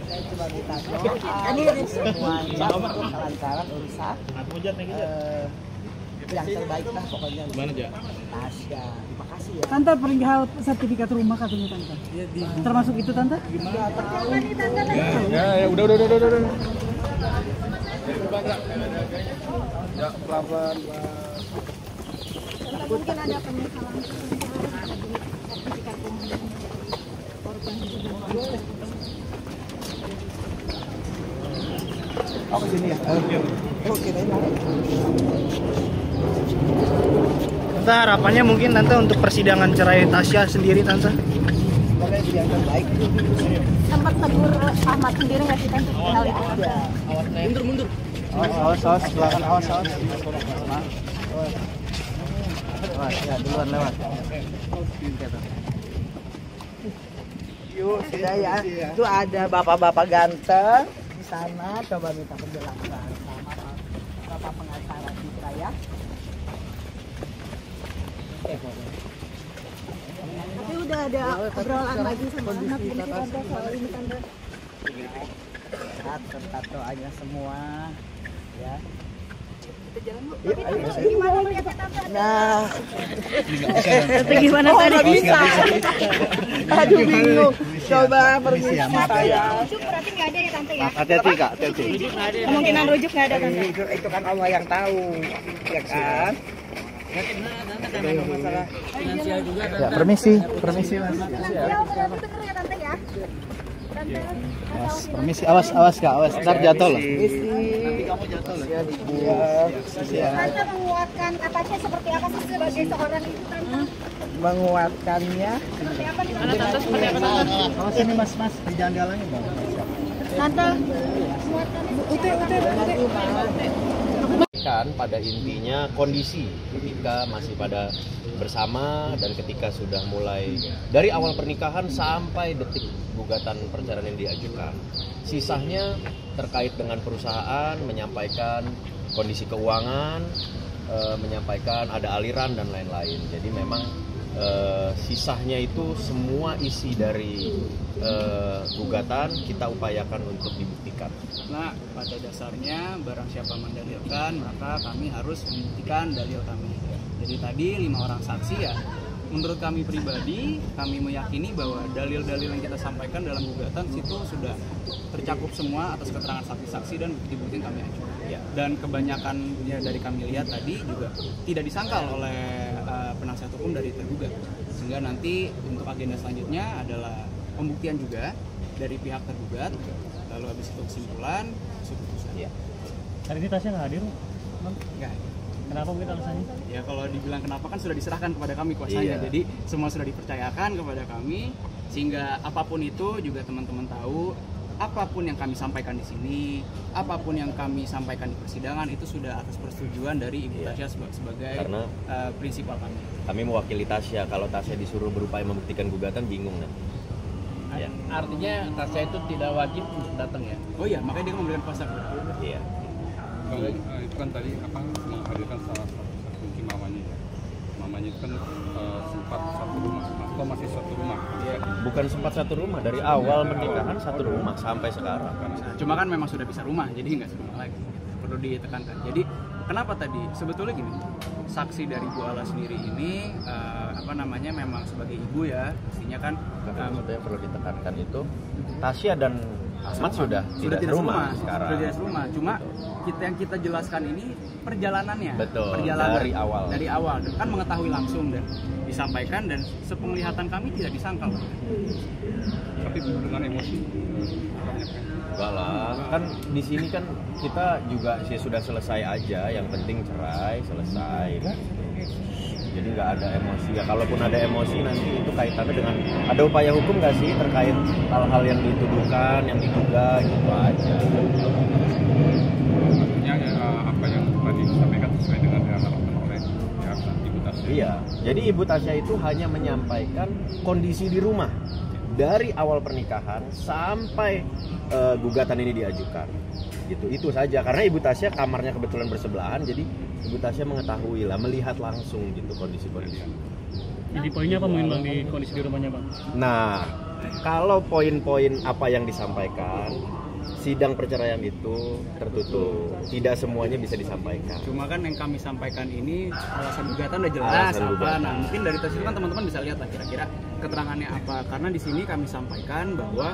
Saya cuma minta doa semuanya untuk kelancaran urusan yang terbaik lah pokoknya. Gimana aja? Tasya, terima kasih ya. Tante perihal sertifikat rumah katanya Tante. Ya, Termasuk itu Tante? gimana tahu? Ya, udah. Ya, pelan-pelan. Mungkin ada penyesalan sertifikat rumah korban juga. Oh kesini ya? Oke, baik. Tante, harapannya mungkin Tante untuk persidangan cerai Tasya sendiri Tante? Semoga jadi yang terbaik. Sempat tegur Ahmad sendiri nggak sih Tante hal itu? Mundur. Awas, belakang awas. Ya, duluan lewat. Yuk, sudah ya. Itu ada bapak-bapak ganteng di sana. Coba minta penjelasan sama bapak pengacara kita ya. Tapi udah ada obrolan lagi sama Ahmad ini Tante soal ini Tante. Sehat serta doanya semua ya. Kita jalan Bu. Tapi Tante gimana melihatnya Tante? Nah, Tapi gimana oh tadi? nggak bisa. Aduh bingung. Coba permisi saya. Rujuk berarti nggak ada ya Tante ya? Hati-hati Kak, hati-hati. Kemungkinan rujuk nggak ada Tante. Itu kan Allah yang tahu, ya kan? Ya, permisi Mas. Finansial berarti bener ya Tante ya? Tante, Permisi, awas Kak, awas. Ntar jatuh loh. Nanti kamu jatuh loh. Ya dibuat. Tante menguatkan Tasya seperti apa sih sebagai seorang ibu Tante? Menguatkannya. Seperti apa nih Tante? Awas ini Mas, jangan dihalangi Bang. Tante, menguatkan Kan pada intinya kondisi ketika masih pada bersama dan ketika sudah mulai dari awal pernikahan sampai detik gugatan perceraian yang diajukan. Sisanya terkait dengan perusahaan, menyampaikan kondisi keuangan, menyampaikan ada aliran dan lain-lain. Jadi memang sisanya itu semua isi dari gugatan kita upayakan untuk dibuktikan. Nah, pada dasarnya barang siapa mendalilkan maka kami harus membuktikan dalil kami. Jadi tadi 5 orang saksi ya. Menurut kami pribadi, kami meyakini bahwa dalil-dalil yang kita sampaikan dalam gugatan situ sudah tercakup semua atas keterangan saksi-saksi dan bukti-bukti yang kami ajukan. Ya. Dan kebanyakan ya dari kami lihat tadi juga tidak disangkal oleh penasihat hukum dari tergugat. Sehingga nanti untuk agenda selanjutnya adalah pembuktian juga dari pihak tergugat. Lalu habis itu kesimpulan, keputusan. Ya. Hari ini Tasya nggak hadir? Enggak. Kenapa mungkin alasannya? Ya kalau dibilang kenapa kan sudah diserahkan kepada kami kuasanya. Iya. Jadi semua sudah dipercayakan kepada kami sehingga apapun itu juga teman-teman tahu apapun yang kami sampaikan di sini, apapun yang kami sampaikan di persidangan itu sudah atas persetujuan dari Ibu Tasya sebagai Karena prinsipal kami. kami mewakili Tasya, kalau Tasya disuruh berupaya membuktikan gugatan bingung nanti. Ya. Artinya Tasya itu tidak wajib untuk datang ya? Oh iya, makanya dia memberikan kuasa. Iya. Itu kan tadi apa menghadirkan salah satu kunci mamanya ya. Mamanya itu kan sempat satu rumah, atau masih satu rumah. Iya. Bukan sempat satu rumah, dari awal pernikahan satu rumah sampai sekarang. Cuma kan memang sudah bisa rumah, jadi nggak serumah lagi. Perlu ditekankan. Jadi kenapa tadi? Sebetulnya gini, saksi dari Bu Ala sendiri ini memang sebagai ibu ya, pastinya kan. Tapi yang perlu ditekankan itu Tasya dan Ahmad sudah tidak serumah sekarang. Sudah tidak serumah. Cuma yang kita jelaskan ini perjalanannya. Betul. Perjalanan Dari awal. Kan mengetahui langsung dan disampaikan dan sepenglihatan kami tidak disangkal. Tapi dengan emosi. Enggak lah, kan di sini kan kita juga sudah selesai aja, yang penting cerai selesai. Jadi nggak ada emosi ya. Kalaupun ada emosi nanti itu kaitannya dengan ada upaya hukum nggak sih terkait hal-hal yang dituduhkan, yang diduga gitu aja. Artinya apa yang tadi disampaikan sesuai dengan harapan oleh pihak Ibu Tasya. Iya. Jadi Ibu Tasya itu hanya menyampaikan kondisi di rumah dari awal pernikahan sampai gugatan ini diajukan. Gitu. Itu saja karena Ibu Tasya kamarnya kebetulan bersebelahan, jadi Ibu Tasya mengetahui lah, melihat langsung gitu kondisi-kondisi. Jadi poinnya apa mungkin Bang di kondisi di rumahnya Bang? Nah, kalau poin-poin apa yang disampaikan, sidang perceraian itu tertutup, tidak semuanya bisa disampaikan. Cuma kan yang kami sampaikan ini alasan gugatan udah jelas Alasan apa. gugatan. Nah mungkin dari tes itu kan teman-teman bisa lihat lah kira-kira keterangannya apa. Karena di sini kami sampaikan bahwa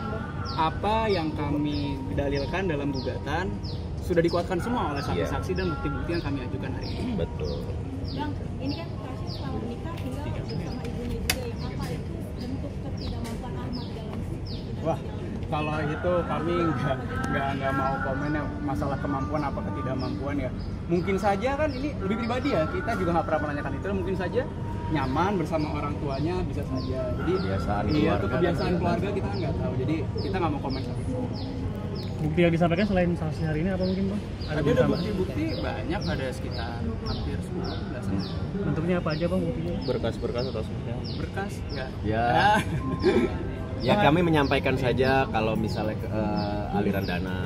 apa yang kami dalilkan dalam gugatan sudah dikuatkan semua oleh saksi-saksi dan bukti-bukti yang kami ajukan hari ini. Betul. Bang, ini kan Tasya selama menikah tinggal bersama ibunya juga yang apa itu bentuk ketidakmampuan Ahmad dalam Wah, kalau itu kami nggak mau komen ya masalah kemampuan apa ketidakmampuan ya. Mungkin saja kan ini lebih pribadi ya, kita juga nggak pernah menanyakan itu. Mungkin saja nyaman bersama orang tuanya bisa saja. Jadi Kebiasaan iya keluarga itu kebiasaan kan keluarga kita kan nggak tahu. Jadi kita nggak mau komen sampai itu. Bukti yang disampaikan selain saksi hari ini apa mungkin Bang? Tapi ada bukti-bukti banyak, ada sekitar hampir 10 Bentuknya apa aja Bang buktinya? Berkas-berkas atau seperti apa? berkas nggak? Ya. Ya kami menyampaikan saja kalau misalnya aliran dana,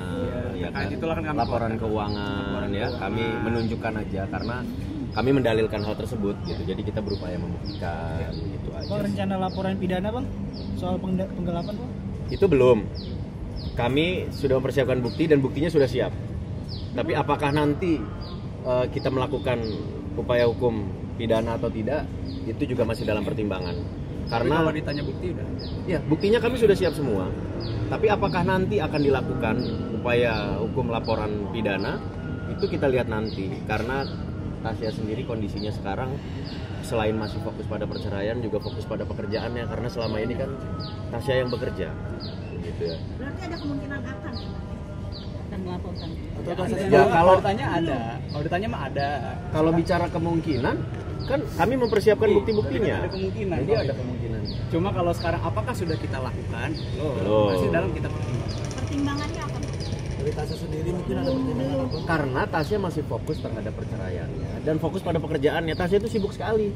ya kan, itulah kan kami laporan keuangan, ya kami menunjukkan aja karena kami mendalilkan hal tersebut gitu. Jadi kita berupaya membuktikan gitu aja. Bang, rencana laporan pidana Bang soal penggelapan Bang? Itu belum. Kami sudah mempersiapkan bukti dan buktinya sudah siap. Tapi apakah nanti kita melakukan upaya hukum pidana atau tidak, itu juga masih dalam pertimbangan. Karena kalau ditanya bukti udah. Ya, buktinya kami sudah siap semua. Tapi apakah nanti akan dilakukan upaya hukum laporan pidana? Itu kita lihat nanti. Karena Tasya sendiri kondisinya sekarang selain masih fokus pada perceraian juga fokus pada pekerjaannya karena selama ini kan Tasya yang bekerja. Gitu ya. Berarti ada kemungkinan akan melaporkan. Ya, kalau ditanya ada. Kalau ditanya mah ada. Kalau bicara kemungkinan kan kami mempersiapkan bukti-buktinya. Ada kemungkinan. Jadi ada kemungkinan. Cuma kalau sekarang apakah sudah kita lakukan? Masih dalam kita pertimbangkan. Pertimbangannya apa? Dari Tasya sendiri mungkin ada pertimbangan apa? Karena Tasya masih fokus terhadap perceraiannya dan fokus pada pekerjaannya. Tasya itu sibuk sekali.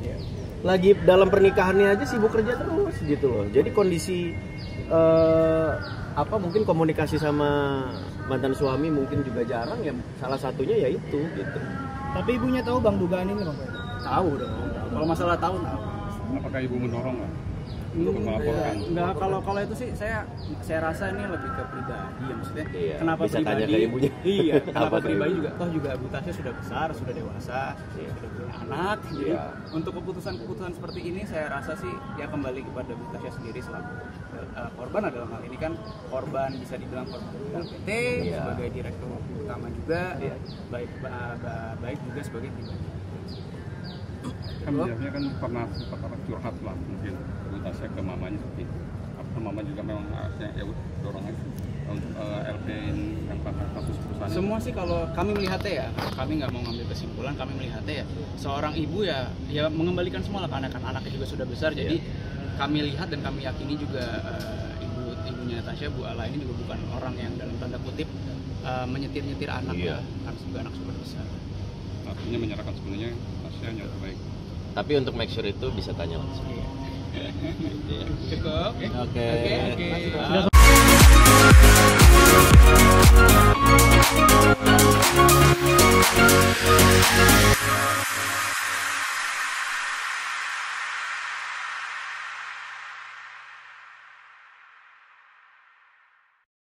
Lagi dalam pernikahannya aja sibuk kerja terus gitu loh. Jadi kondisi mungkin komunikasi sama mantan suami mungkin juga jarang ya. Salah satunya ya itu gitu. Tapi ibunya tahu Bang dugaan ini Bang? Tahu dong. Kalau masalah tahu. Apakah ibu mendorong nggak untuk melaporkan? Enggak, kalau itu sih saya rasa ini lebih ke pribadi ya maksudnya. Iya, Kenapa bisa pribadi? tanya ke ibunya. Iya, kenapa Apa pribadi ibu? juga? Toh juga Bu Tasya sudah besar, sudah dewasa, sudah punya anak. Jadi Iya. untuk keputusan-keputusan seperti ini saya rasa sih ya kembali kepada Bu Tasya sendiri selaku korban dalam hal ini kan korban bisa dibilang korban PT Iya. sebagai direktur utama juga, baik juga sebagai pribadi. Kan biasanya kan pernah sempat curhat lah mungkin Bu Tasya ke mamanya seperti itu. Apa mama juga memang ya udah dorong aja untuk LP yang kasus perusahaan. Semua sih kalau kami melihatnya ya, kami nggak mau ngambil kesimpulan, kami melihatnya ya seorang ibu ya mengembalikan semua lah ke anak-anaknya juga sudah besar, jadi kami lihat dan kami yakini juga ibunya Tasya, Bu Ala ini juga bukan orang yang dalam tanda kutip menyetir-nyetir anak ya, anak sudah besar. Artinya menyerahkan sepenuhnya Tasya yang terbaik. Tapi untuk make sure itu bisa tanya langsung. Cukup. Oke. Oke.